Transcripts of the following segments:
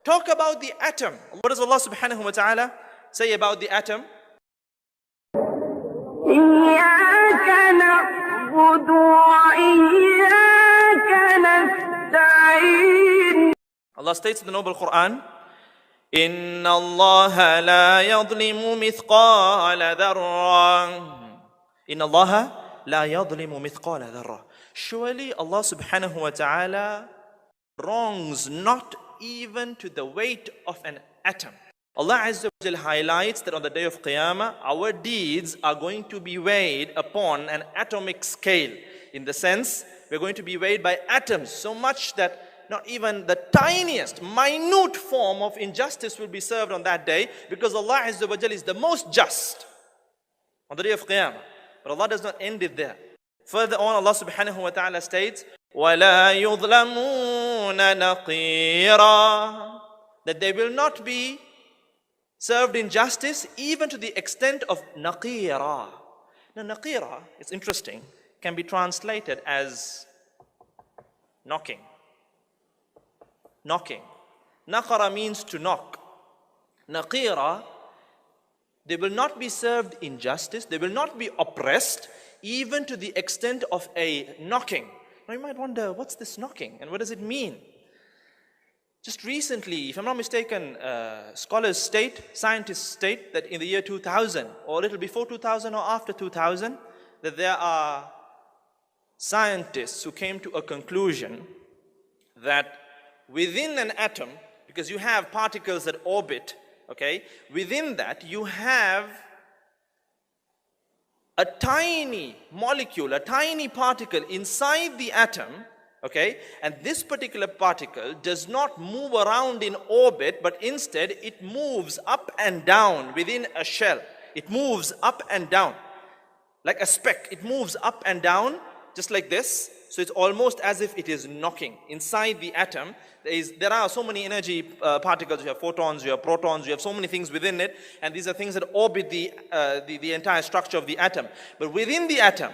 Talk about the atom. What does Allah subhanahu wa ta'ala say about the atom? إياك نعبد وإياك نستعين. Allah states in the Noble Quran, إِنَّ اللَّهَ لَا يَظْلِمُ مِثْقَالَ ذَرَّةٍ إِنَّ اللَّهَ لَا يَظْلِمُ مِثْقَالَ ذَرَّةٍ. Surely Allah subhanahu wa ta'ala wrongs not even to the weight of an atom. Allah Azza wa Jal highlights that on the day of Qiyamah, our deeds are going to be weighed upon an atomic scale. In the sense, we're going to be weighed by atoms, so much that not even the tiniest, minute form of injustice will be served on that day, because Allah Azza wa Jal is the most just on the day of Qiyamah. But Allah does not end it there. Further on, Allah subhanahu wa ta'ala states, وَلَا يُظْلَمُونَ نَقِيرًا, that they will not be served in justice even to the extent of naqira. Now naqira, it's interesting, can be translated as knocking. Knocking. Naqara means to knock. Naqira, they will not be served in justice, they will not be oppressed even to the extent of a knocking. Now you might wonder, what's this knocking and what does it mean? Just recently, if I'm not mistaken, scholars state, scientists state that in the year 2000, or a little before 2000 or after 2000, that there are scientists who came to a conclusion that within an atom, because you have particles that orbit, okay, within that you have a tiny molecule, a tiny particle inside the atom, okay, and this particular particle does not move around in orbit, but instead it moves up and down within a shell. It moves up and down like a speck. It moves up and down just like this. So it's almost as if it is knocking. Inside the atom, there are so many energy particles. You have photons, you have protons, you have so many things within it, and these are things that orbit the entire structure of the atom. But within the atom,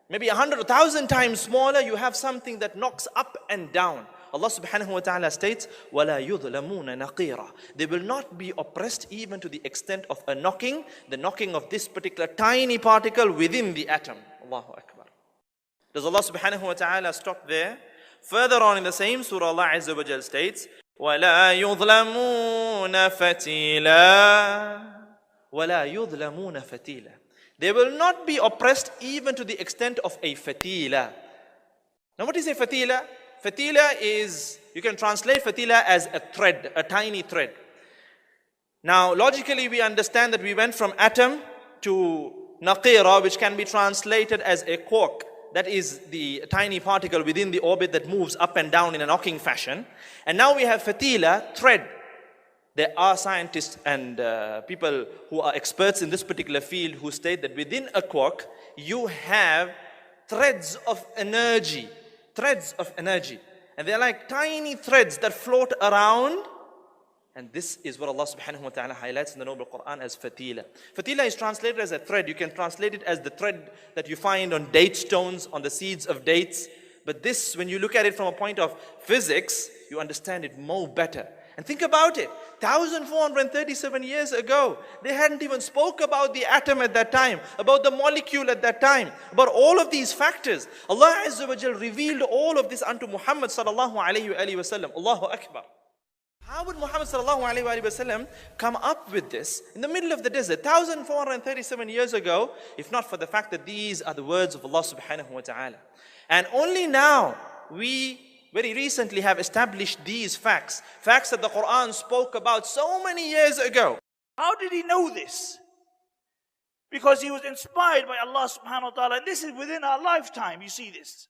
maybe 100 or 1,000 times smaller, you have something that knocks up and down. Allah subhanahu wa ta'ala states, وَلَا يُظْلَمُونَ نَقِيرًا. They will not be oppressed even to the extent of a knocking, the knocking of this particular tiny particle within the atom. Allahu Akbar. Does Allah subhanahu wa ta'ala stop there? Further on in the same surah, Allah Azza wa Jal states, وَلَا يُظْلَمُونَ فَتِيلًا وَلَا يُظْلَمُونَ فَتِيلًا. They will not be oppressed even to the extent of a fatila. Now what is a fatila? Fatila is, you can translate fatila as a thread, a tiny thread. Now logically we understand that we went from atom to naqira, which can be translated as a quark. That is the tiny particle within the orbit that moves up and down in a knocking fashion. And now we have fatila, thread. There are scientists and people who are experts in this particular field who state that within a quark, you have threads of energy. Threads of energy. And they're like tiny threads that float around. And this is what Allah subhanahu wa ta'ala highlights in the Noble Quran as fatila. Fatila is translated as a thread. You can translate it as the thread that you find on date stones, on the seeds of dates. But this, when you look at it from a point of physics, you understand it more better. And think about it, 1437 years ago, they hadn't even spoke about the atom at that time, about the molecule at that time, about all of these factors. Allah Azza wa Jal revealed all of this unto Muhammad sallallahu alayhi wa sallam. Allahu Akbar. How would Muhammad sallallahu alayhi wa sallam come up with this in the middle of the desert 1437 years ago, if not for the fact that these are the words of Allah subhanahu wa ta'ala. And only now we very recently have established these facts that the Quran spoke about so many years ago. How did he know this? Because he was inspired by Allah subhanahu wa ta'ala. And this is within our lifetime, you see this.